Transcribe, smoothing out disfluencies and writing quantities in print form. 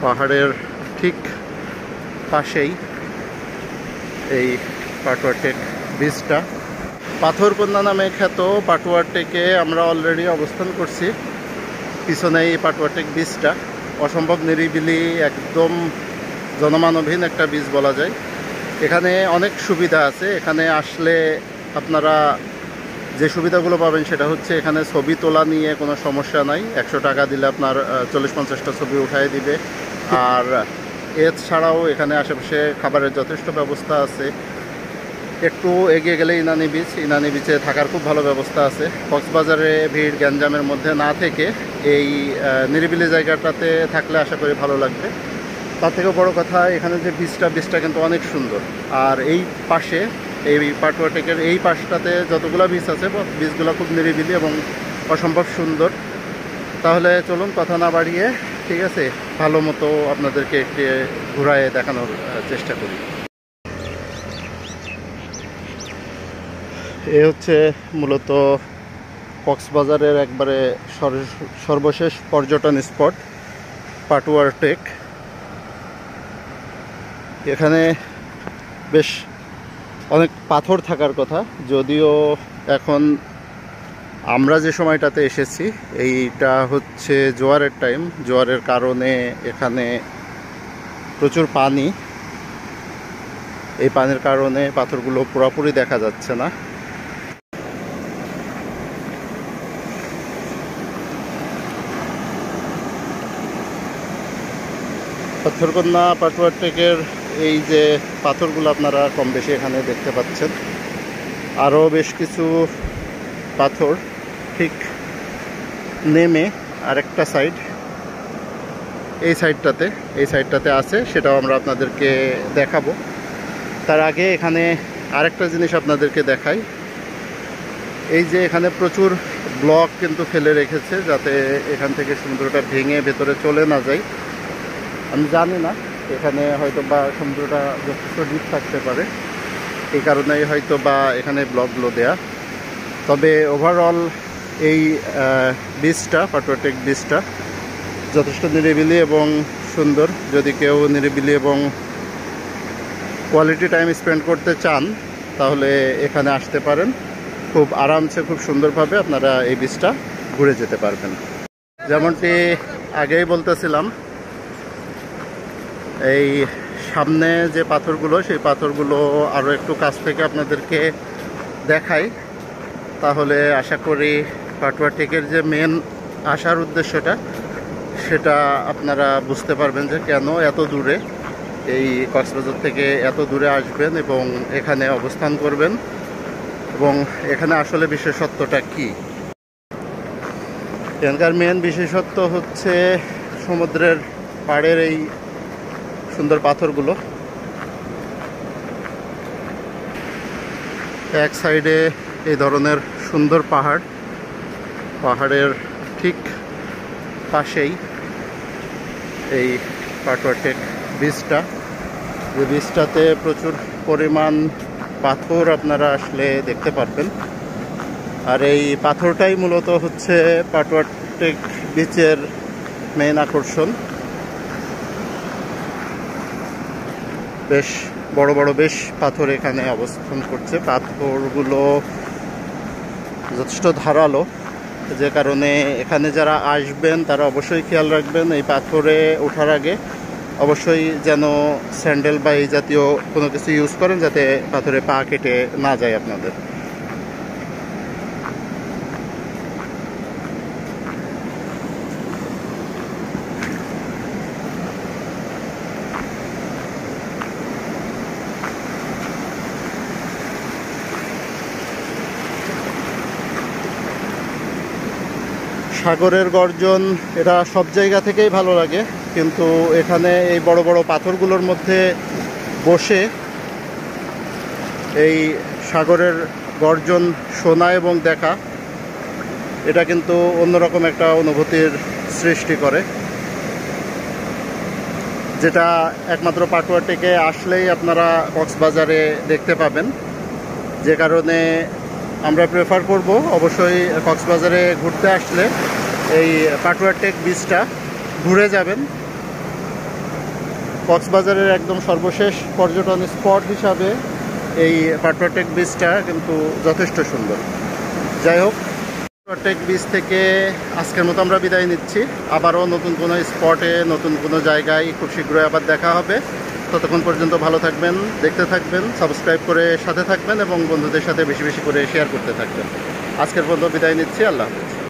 পাহাড়ের ঠিক পাশেই এই পাটুয়া টেক বিচটা। পাথরকন্যা নামে খ্যাত পাটুয়া টেকে আমরা অলরেডি অবস্থান করছি। পিছনে এই পাটুয়া টেক বিচটা অসম্ভব নিরিবিলি, একদম জনমানবহীন একটা বিচ বলা যায়। এখানে অনেক সুবিধা আছে। এখানে আসলে আপনারা যে সুবিধাগুলো পাবেন সেটা হচ্ছে এখানে ছবি তোলা নিয়ে কোনো সমস্যা নাই। 100 টাকা দিলে আপনার 40-50টা ছবি উঠাই দিবে। আর এছাড়াও এখানে আশেপাশে খাবারের যথেষ্ট ব্যবস্থা আছে। একটু এগিয়ে গেলে ইনানি বিচ, ইনানি বিচে থাকার খুব ভালো ব্যবস্থা আছে। কক্সবাজারে ভিড় গ্যাঞ্জামের মধ্যে না থেকে এই নিরিবিলি জায়গাটাতে থাকলে আশা করি ভালো লাগবে। তার থেকেও বড় কথা, এখানে যে বিচটা কিন্তু অনেক সুন্দর। আর এই পাশে এই পাটুয়া টেকের এই পাশটাতে যতগুলো বিচ আছে বিচগুলো খুব নিরিবিলি এবং অসম্ভব সুন্দর। তাহলে চলুন কথা না বাড়িয়ে, ঠিক আছে, ভালো মতো আপনাদেরকে একটু ঘুরায় দেখানোর চেষ্টা করি। এ হচ্ছে মূলত কক্সবাজারের একবারে সর্বশেষ পর্যটন স্পট পাটুয়া টেক। এখানে বেশ অনেক পাথর থাকার কথা, যদিও এখন আমরা যে সময়টাতে এসেছি এইটা হচ্ছে জোয়ারের টাইম। জোয়ারের কারণে এখানে প্রচুর পানি। এই পানির কারণে পাথরগুলো পুরোপুরি দেখা যাচ্ছে না। পাথরকন্যা পাটুয়া টেকের এই যে পাথরগুলো আপনারা কম বেশি এখানে দেখতে পাচ্ছেন। আরও বেশ কিছু পাথর ঠিক নেমে আরেকটা সাইড এই সাইডটাতে আছে, সেটাও আমরা আপনাদেরকে দেখাবো। তার আগে এখানে আরেকটা জিনিস আপনাদেরকে দেখাই। এই যে এখানে প্রচুর ব্লক কিন্তু ফেলে রেখেছে যাতে এখান থেকে সমুদ্রটা ভেঙে ভেতরে চলে না যায়। আমি জানি না, এখানে হয়তো বা সমুদ্রটা যথেষ্ট ডিপ থাকতে পারে, এই কারণেই হয়তো বা এখানে ব্লকগুলো দেয়া। তবে ওভারঅল এই বিচটা, পাটুয়া টেক বিচটা যথেষ্ট নিরিবিলি এবং সুন্দর। যদি কেউ নিরিবিলি এবং কোয়ালিটি টাইম স্পেন্ড করতে চান তাহলে এখানে আসতে পারেন। খুব আরামসে, খুব সুন্দরভাবে আপনারা এই বিচটা ঘুরে যেতে পারবেন। যেমনটি আগেই বলতেছিলাম, এই সামনে যে পাথরগুলো, সেই পাথরগুলো আরও একটু কাছ থেকে আপনাদেরকে দেখাই, তাহলে আশা করি পাটুয়া টেকের যে মেন আসার উদ্দেশ্যটা সেটা আপনারা বুঝতে পারবেন যে কেন এত দূরে এই কক্সবাজার থেকে এত দূরে আসবেন এবং এখানে অবস্থান করবেন এবং এখানে আসলে বিশেষত্বটা কি। এখানকার মেন বিশেষত্ব হচ্ছে সমুদ্রের পাড়ের এই সুন্দর পাথরগুলো। এক সাইডে এই ধরনের সুন্দর পাহাড়ের ঠিক পাশেই এই পাটুয়া টেক বিচটা, যে বিচটাতে প্রচুর পরিমাণ পাথর আপনারা আসলে দেখতে পারবেন। আর এই পাথরটাই মূলত হচ্ছে পাটুয়া টেক বিচের মেইন আকর্ষণ। বেশ বড় বড় বেশ পাথর এখানে অবস্থান করছে। পাথরগুলো যথেষ্ট ধারালো, যে কারণে এখানে যারা আসবেন তারা অবশ্যই খেয়াল রাখবেন এই পাথরে ওঠার আগে অবশ্যই যেন স্যান্ডেল বা এই জাতীয় কোনো কিছু ইউজ করেন যাতে পাথরে পা কেটে না যায় আপনাদের। সাগরের গর্জন এটা সব জায়গা থেকেই ভালো লাগে, কিন্তু এখানে এই বড় বড় পাথরগুলোর মধ্যে বসে এই সাগরের গর্জন শোনা এবং দেখা, এটা কিন্তু অন্যরকম একটা অনুভূতির সৃষ্টি করে, যেটা একমাত্র পাটুয়া টেকে আসলেই আপনারা কক্সবাজারে দেখতে পাবেন। যে কারণে আমরা প্রেফার করব অবশ্যই কক্সবাজারে ঘুরতে আসলে এই পাটুয়া টেক বিচটা ঘুরে যাবেন। কক্সবাজারের একদম সর্বশেষ পর্যটন স্পট হিসাবে এই পাটুয়া টেক বিচটা কিন্তু যথেষ্ট সুন্দর। যাই হোক, পাটুয়া টেক বিচ থেকে আজকের মতো আমরা বিদায় নিচ্ছি। আবারও নতুন কোনো স্পটে, নতুন কোনো জায়গায় খুব শীঘ্রই আবার দেখা হবে। ততক্ষণ পর্যন্ত ভালো থাকবেন, দেখতে থাকবেন, সাবস্ক্রাইব করে সাথে থাকবেন এবং বন্ধুদের সাথে বেশি বেশি করে শেয়ার করতে থাকবেন। আজকের পর্যন্ত বিদায় নিচ্ছি। আল্লাহ হাফেজ।